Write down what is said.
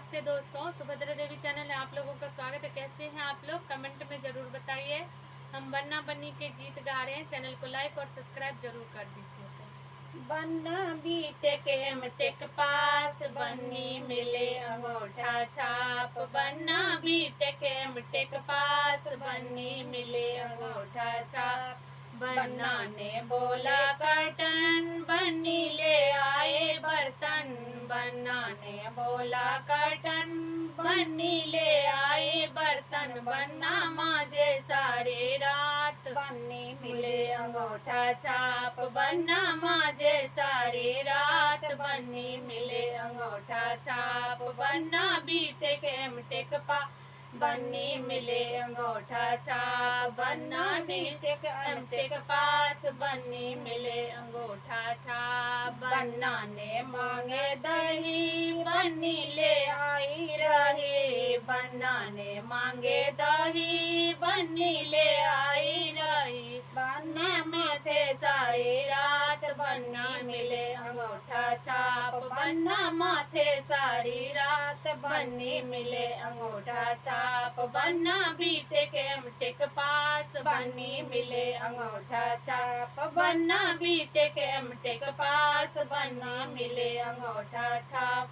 नमस्ते दोस्तों, सुभद्रा देवी चैनल में आप लोगों का स्वागत है। कैसे हैं आप लोग? कमेंट में ज़रूर बताइए। हम बन्ना बन्नी के गीत गा रहे हैं। चैनल को लाइक और सब्सक्राइब जरूर कर दीजिए। बन्ना बीटेक एमटेक पास, बन्नी मिले अंगूठा छाप। बन्ना बीटेक एमटेक पास, बन्नी मिले अंगूठा छाप। बन्ना ने बोला कर्टन, बन्नी ले आए बर्तन। बन्ना ने बोला कर्टन, बन्नी ले आए बर्तन। बन्ना मांजे सारी रात, बन्नी मिले अंगूठा छाप। बन्ना मांजे सारी रात, बन्नी मिले अंगूठा छाप। बन्ना बीटेक एमटेक पा, बन्नी मिले अंगूठा छाप। बन्ना बीटेक एमटेक पास, बन्नी मिले अंगूठा छाप। बन्ना ने मांगे दही, बन्नी ले आई रही। बन्ना ने मांगे दही, बन्नी ले आई रही। बन्ना माथे सारी रात, बन्ना मिले अंगूठा छाप। बन्ना माथे सारी रात, बन्नी मिले अंगूठा छाप। बन्ना बीटेक एमटेक पास, बन्नी मिले अंगूठा छाप। बन्ना बीटेक एमटेक पास, बन्नी मिले अंगूठा छाप।